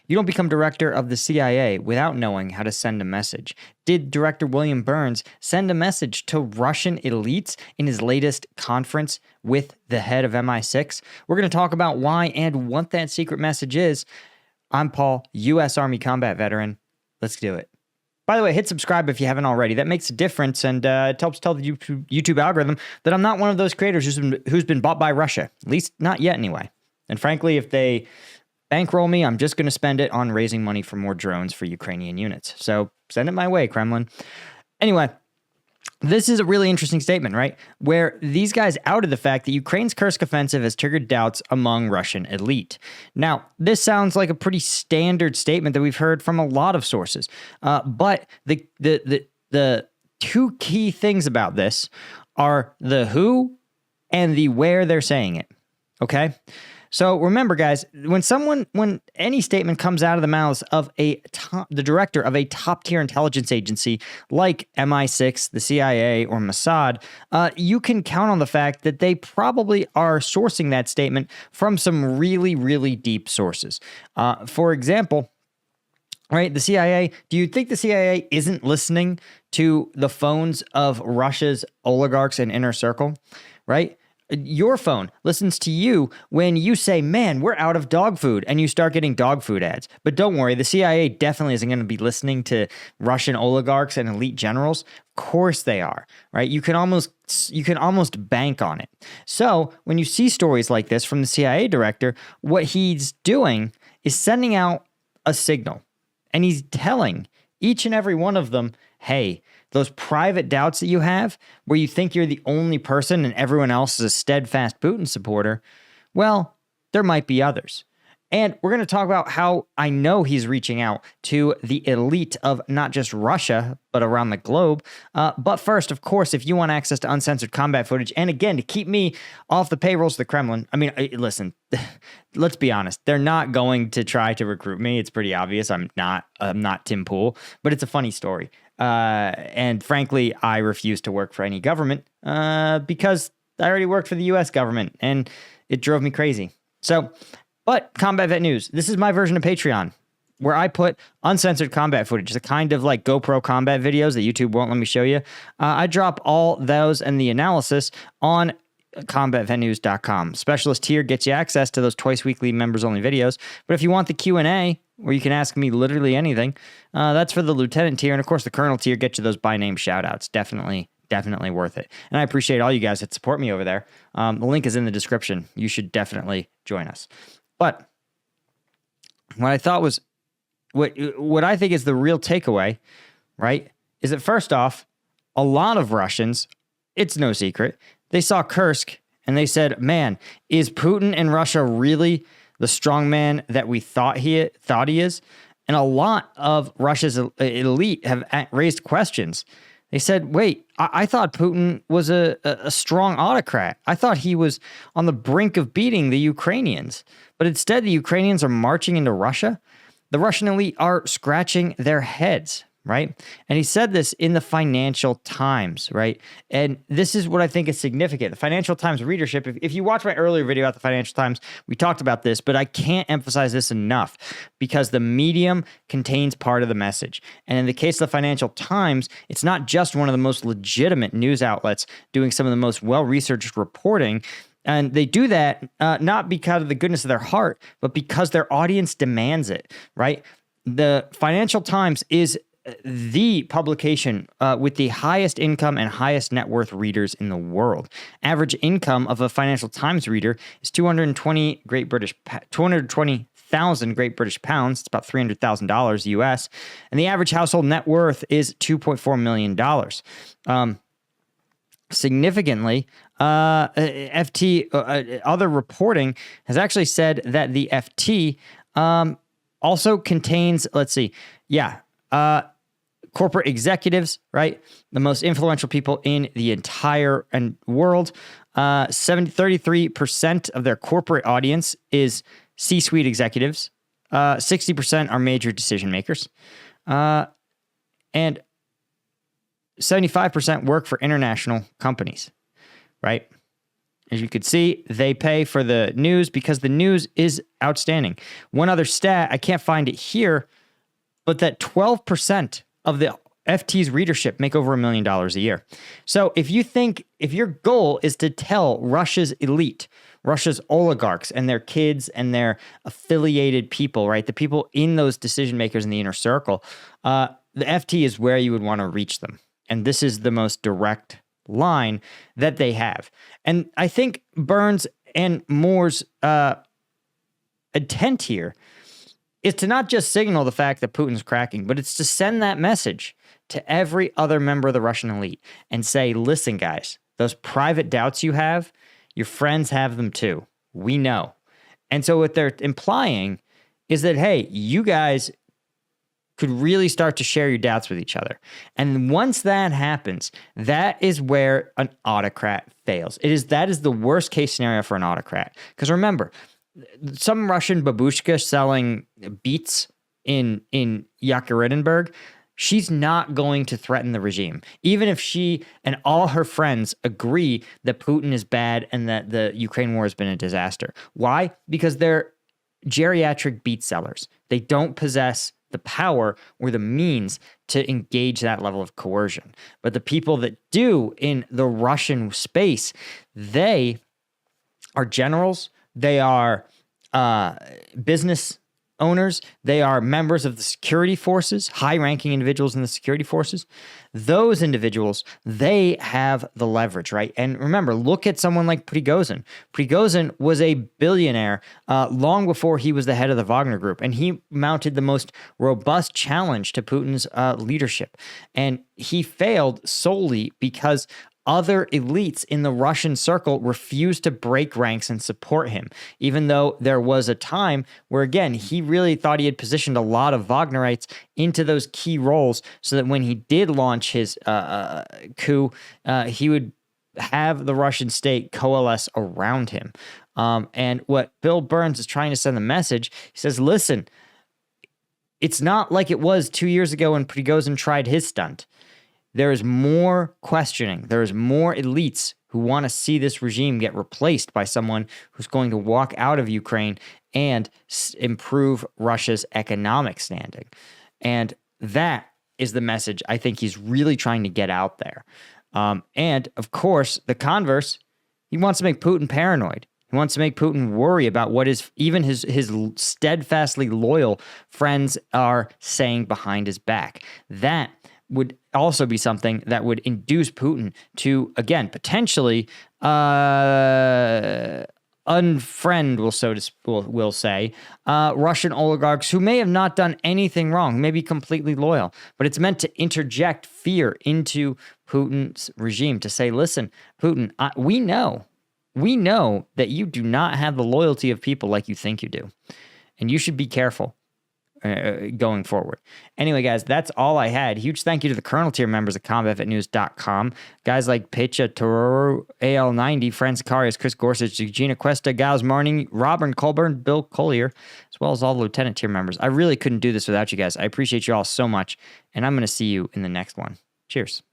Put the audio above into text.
You don't become director of the CIA without knowing how to send a message. Did Director William Burns send a message to Russian elites in his latest conference with the head of MI6? We're going to talk about why and what that secret message is. I'm Paul, U.S. Army combat veteran. Let's do it. By the way, hit subscribe if you haven't already. That makes a difference, and it helps tell the YouTube algorithm that I'm not one of those creators who's been bought by Russia. At least not yet, anyway. And frankly, if they bankroll me, I'm just going to spend it on raising money for more drones for Ukrainian units. So send it my way, Kremlin. Anyway, this is a really interesting statement, right? Where these guys outed the fact that Ukraine's Kursk offensive has triggered doubts among Russian elite. Now, this sounds like a pretty standard statement that we've heard from a lot of sources. But the two key things about this are the who and the where they're saying it. Okay? So remember, guys, when any statement comes out of the mouths of the director of a top-tier intelligence agency like MI6, the CIA, or Mossad, you can count on the fact that they probably are sourcing that statement from some really, really deep sources. For example, right, the CIA, do you think the CIA isn't listening to the phones of Russia's oligarchs and inner circle, right? Your phone listens to you when you say, man, we're out of dog food, and you start getting dog food ads. But don't worry, the CIA definitely isn't going to be listening to Russian oligarchs and elite generals. Of course they are, right? You can almost bank on it. So when you see stories like this from the CIA director, what he's doing is sending out a signal, and he's telling each and every one of them, hey, those private doubts that you have, where you think you're the only person and everyone else is a steadfast Putin supporter, well, there might be others. And we're going to talk about how I know he's reaching out to the elite of not just Russia, but around the globe. But first, of course, if you want access to uncensored combat footage, and again, to keep me off the payrolls of the Kremlin, I mean, listen, let's be honest. They're not going to try to recruit me. It's pretty obvious. I'm not Tim Pool, but it's a funny story. And frankly, I refuse to work for any government because I already worked for the U.S. government, and it drove me crazy. But Combat Vet News, this is my version of Patreon, where I put uncensored combat footage, the kind of like GoPro combat videos that YouTube won't let me show you. I drop all those and the analysis on combatvetnews.com. Specialist tier gets you access to those twice weekly members only videos. But if you want the Q&A, where you can ask me literally anything, that's for the lieutenant tier. And of course, the colonel tier gets you those by name shout outs. Definitely worth it. And I appreciate all you guys that support me over there. The link is in the description. You should definitely join us. But what I thought was, what I think is the real takeaway, right, is that first off, a lot of Russians, it's no secret, they saw Kursk and they said, man, is Putin in Russia really the strongman that we thought he is? And a lot of Russia's elite have raised questions. They said, wait, I thought Putin was a strong autocrat. I thought he was on the brink of beating the Ukrainians. But instead, the Ukrainians are marching into Russia. The Russian elite are scratching their heads, right? And he said this in the Financial Times, right? And this is what I think is significant. The Financial Times readership, if you watch my earlier video about the Financial Times, we talked about this, but I can't emphasize this enough because the medium contains part of the message. And in the case of the Financial Times, it's not just one of the most legitimate news outlets doing some of the most well-researched reporting. And they do that not because of the goodness of their heart, but because their audience demands it, right? The Financial Times is the publication with the highest income and highest net worth readers in the world. Average income of a Financial Times reader is 220,000 Great British pounds. It's about $300,000 US. And the average household net worth is $2.4 million. Significantly, FT, other reporting has actually said that the FT also contains, corporate executives, right? The most influential people in the entire world. 33% of their corporate audience is C-suite executives. 60% are major decision makers. And 75% work for international companies, right? As you could see, they pay for the news because the news is outstanding. One other stat, I can't find it here, but that 12% of the FT's readership make over $1 million a year. So if your goal is to tell Russia's elite, Russia's oligarchs and their kids and their affiliated people, right? The people in those decision makers in the inner circle, the FT is where you would want to reach them. And this is the most direct line that they have. And I think Burns and Moore's intent here is to not just signal the fact that Putin's cracking, but it's to send that message to every other member of the Russian elite and say, listen, guys, those private doubts you have, your friends have them too. We know. And so what they're implying is that, hey, you guys could really start to share your doubts with each other. And once that happens, that is where an autocrat fails. That is the worst case scenario for an autocrat. Because remember, some Russian babushka selling beets in Yekaterinburg, she's not going to threaten the regime. Even if she and all her friends agree that Putin is bad and that the Ukraine war has been a disaster. Why? Because they're geriatric beet sellers. They don't possess the power or the means to engage that level of coercion. But the people that do in the Russian space, they are generals, they are business owners, they are members of the security forces, high-ranking individuals in the security forces. Those individuals, they have the leverage, right? And remember, look at someone like Prigozhin. Prigozhin was a billionaire long before he was the head of the Wagner Group, and he mounted the most robust challenge to Putin's leadership. And he failed solely because other elites in the Russian circle refused to break ranks and support him, even though there was a time where, again, he really thought he had positioned a lot of Wagnerites into those key roles so that when he did launch his coup, he would have the Russian state coalesce around him. And what Bill Burns is trying to send the message, he says, listen, it's not like it was 2 years ago when Prigozhin tried his stunt. There is more questioning. There is more elites who want to see this regime get replaced by someone who's going to walk out of Ukraine and improve Russia's economic standing. And that is the message I think he's really trying to get out there. And, of course, the converse, he wants to make Putin paranoid. He wants to make Putin worry about what even his steadfastly loyal friends are saying behind his back. That would also be something that would induce Putin to, again, potentially unfriend, we'll say, Russian oligarchs who may have not done anything wrong, may be completely loyal. But it's meant to interject fear into Putin's regime to say, listen, Putin, we know that you do not have the loyalty of people like you think you do. And you should be careful going forward. Anyway, guys, that's all I had. Huge thank you to the Colonel tier members at combatvetnews.com. Guys like Pitcha, Tororo, AL90, Franz Karius, Chris Gorsuch, Gina Cuesta, Gals Marning, Robin Colburn, Bill Collier, as well as all the Lieutenant tier members. I really couldn't do this without you guys. I appreciate you all so much, and I'm going to see you in the next one. Cheers.